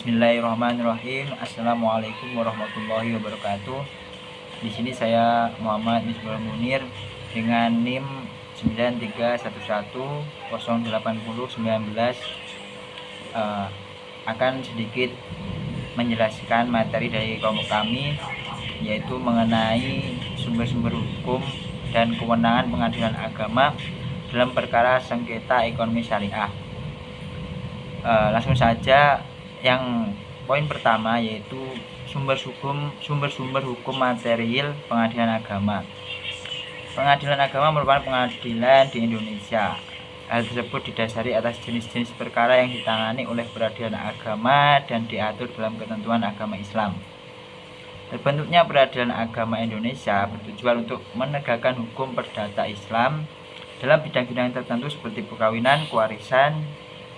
Bismillahirrahmanirrahim. Assalamualaikum warahmatullahi wabarakatuh. Di sini saya Muhammad Misbah Munir dengan NIM 931108019 akan sedikit menjelaskan materi dari kelompok kami, yaitu mengenai sumber-sumber hukum dan kewenangan pengadilan agama dalam perkara sengketa ekonomi syariah. Langsung saja, yang poin pertama yaitu sumber-sumber hukum material pengadilan agama. Pengadilan agama merupakan pengadilan di Indonesia. Hal tersebut didasari atas jenis-jenis perkara yang ditangani oleh peradilan agama dan diatur dalam ketentuan agama Islam. Terbentuknya peradilan agama Indonesia bertujuan untuk menegakkan hukum perdata Islam dalam bidang-bidang tertentu seperti perkawinan, kewarisan,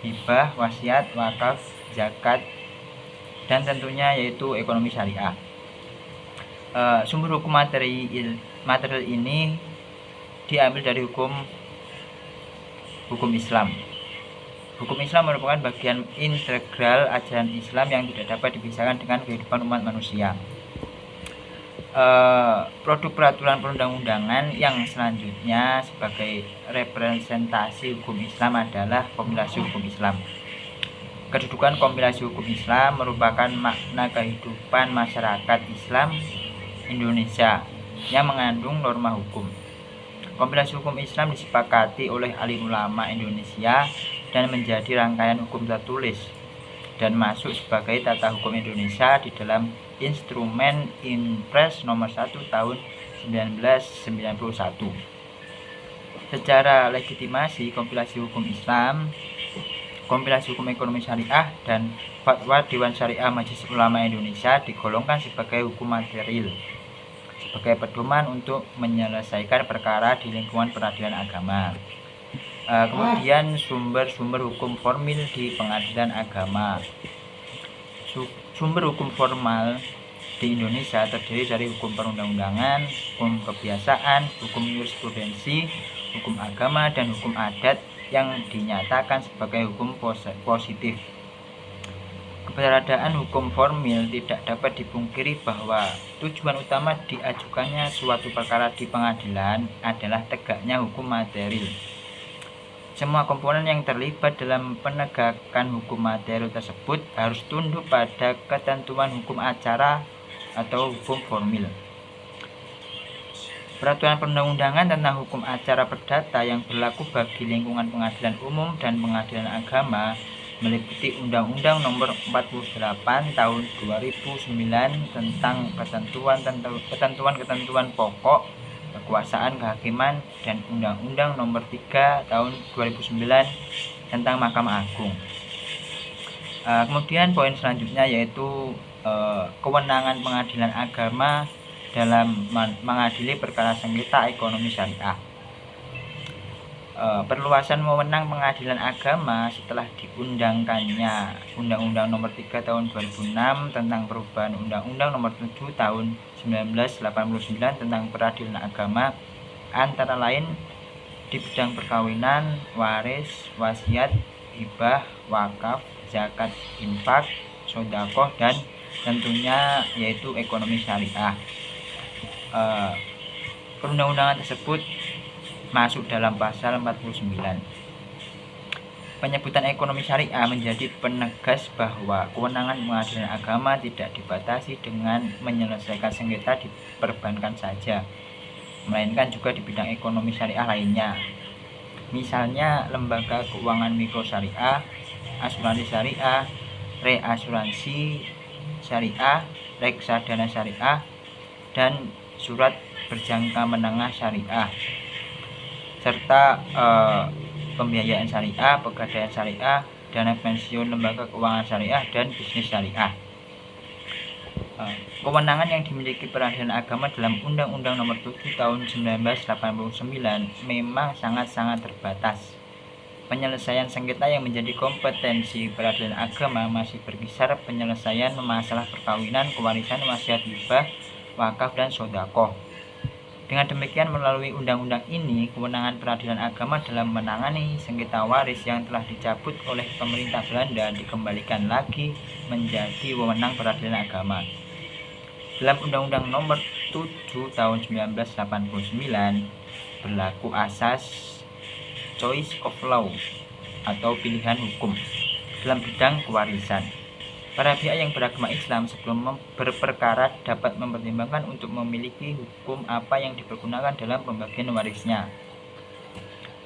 hibah, wasiat, wakaf, zakat, dan tentunya yaitu ekonomi syariah. Sumber hukum material ini diambil dari hukum Islam. Hukum Islam merupakan bagian integral ajaran Islam yang tidak dapat dipisahkan dengan kehidupan umat manusia. Produk peraturan perundang-undangan yang selanjutnya sebagai representasi hukum Islam adalah kompilasi hukum Islam. Kedudukan kompilasi hukum Islam merupakan makna kehidupan masyarakat Islam Indonesia yang mengandung norma hukum. Kompilasi hukum Islam disepakati oleh alim ulama Indonesia dan menjadi rangkaian hukum tertulis dan masuk sebagai tata hukum Indonesia di dalam Instrumen Impres nomor 1 tahun 1991. Secara legitimasi, kompilasi hukum Islam, kompilasi hukum ekonomi syariah, dan fatwa Dewan Syariah Majelis Ulama Indonesia digolongkan sebagai hukum material sebagai pedoman untuk menyelesaikan perkara di lingkungan peradilan agama. Kemudian sumber-sumber hukum formil di pengadilan agama. Sumber hukum formal di Indonesia terdiri dari hukum perundang-undangan, hukum kebiasaan, hukum jurisprudensi, hukum agama, dan hukum adat yang dinyatakan sebagai hukum positif. Keberadaan hukum formil tidak dapat dipungkiri bahwa tujuan utama diajukannya suatu perkara di pengadilan adalah tegaknya hukum material. Semua komponen yang terlibat dalam penegakan hukum material tersebut harus tunduk pada ketentuan hukum acara atau hukum formil. Peraturan perundang-undangan tentang hukum acara perdata yang berlaku bagi lingkungan pengadilan umum dan pengadilan agama meliputi Undang-Undang Nomor 48 Tahun 2009 tentang ketentuan pokok, kekuasaan kehakiman, dan Undang-Undang Nomor 3 Tahun 2009 tentang Mahkamah Agung. Kemudian poin selanjutnya yaitu kewenangan pengadilan agama dalam mengadili perkara sengketa ekonomi syariah. Perluasan wewenang pengadilan agama setelah diundangkannya Undang-Undang Nomor 3 Tahun 2006 tentang perubahan Undang-Undang Nomor 7 Tahun 1989 tentang peradilan agama, antara lain di bidang perkawinan, waris, wasiat, hibah, wakaf, zakat, infak, sedekah, dan tentunya yaitu ekonomi syariah. Perundang-undangan tersebut masuk dalam pasal 49. Penyebutan ekonomi syariah menjadi penegas bahwa kewenangan pengadilan agama tidak dibatasi dengan menyelesaikan sengketa di perbankan saja, melainkan juga di bidang ekonomi syariah lainnya. Misalnya lembaga keuangan mikro syariah, asuransi syariah, reasuransi syariah, reksadana syariah, dan surat berjangka menengah syariah, serta pembiayaan syariah, pegadaian syariah, dana pensiun lembaga keuangan syariah, dan bisnis syariah. Kewenangan yang dimiliki peradilan agama dalam Undang-Undang Nomor 7 Tahun 1989 memang sangat-sangat terbatas. Penyelesaian sengketa yang menjadi kompetensi peradilan agama masih berkisar penyelesaian masalah perkawinan, kewarisan, wasiat, hibah, wakaf, dan sedekah. Dengan demikian, melalui undang-undang ini, kewenangan peradilan agama dalam menangani sengketa waris yang telah dicabut oleh pemerintah Belanda dikembalikan lagi menjadi wewenang peradilan agama. Dalam Undang-Undang Nomor 7 Tahun 1989 berlaku asas choice of law atau pilihan hukum dalam bidang kewarisan. Para pihak yang beragama Islam sebelum berperkara dapat mempertimbangkan untuk memiliki hukum apa yang dipergunakan dalam pembagian warisnya.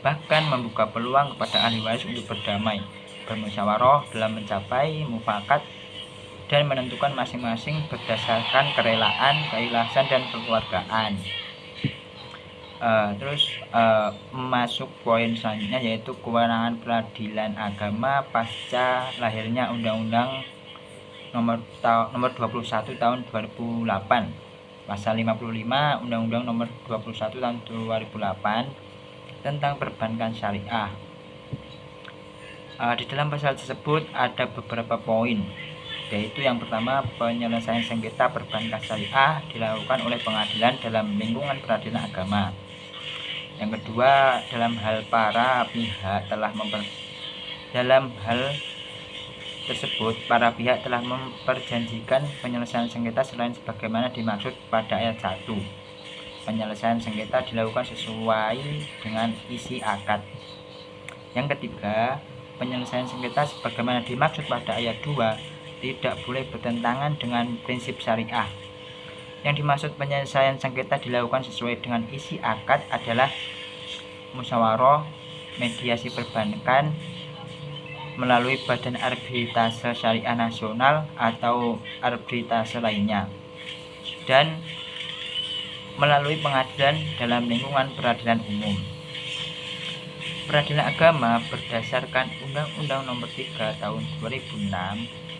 Bahkan membuka peluang kepada ahli waris untuk berdamai, bermusyawarah dalam mencapai mufakat dan menentukan masing-masing berdasarkan kerelaan, keikhlasan, dan kekeluargaan. Masuk poin selanjutnya, yaitu kewenangan peradilan agama pasca lahirnya Undang-Undang nomor 21 tahun 2008, pasal 55 Undang-Undang nomor 21 tahun 2008 tentang perbankan syariah. Di dalam pasal tersebut ada beberapa poin, yaitu yang pertama, penyelesaian sengketa perbankan syariah dilakukan oleh pengadilan dalam lingkungan peradilan agama. Yang kedua, dalam hal tersebut, para pihak telah memperjanjikan penyelesaian sengketa selain sebagaimana dimaksud pada ayat 1. Penyelesaian sengketa dilakukan sesuai dengan isi akad. Yang ketiga, penyelesaian sengketa sebagaimana dimaksud pada ayat 2 tidak boleh bertentangan dengan prinsip syariah. Yang dimaksud penyelesaian sengketa dilakukan sesuai dengan isi akad adalah musyawarah, mediasi perbankan, melalui Badan Arbitrase Syariah Nasional atau arbitrase lainnya, dan melalui pengadilan dalam lingkungan peradilan umum. Peradilan agama berdasarkan Undang-Undang Nomor 3 Tahun 2006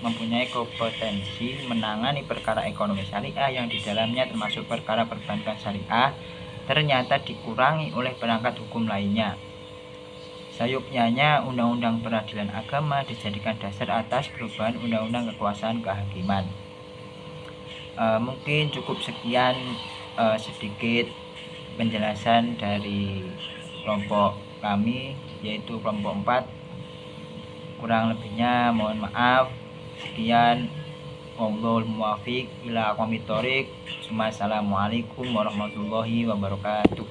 mempunyai kompetensi menangani perkara ekonomi syariah yang di dalamnya termasuk perkara perbankan syariah ternyata dikurangi oleh perangkat hukum lainnya. Sayup-nyanya Undang-Undang Peradilan Agama dijadikan dasar atas perubahan Undang-Undang Kekuasaan Kehakiman. Mungkin cukup sekian sedikit penjelasan dari kelompok kami, yaitu kelompok 4. Kurang lebihnya mohon maaf. Sekian, wallahul muwaffiq ila aqwamit thoriq. Assalamualaikum warahmatullahi wabarakatuh.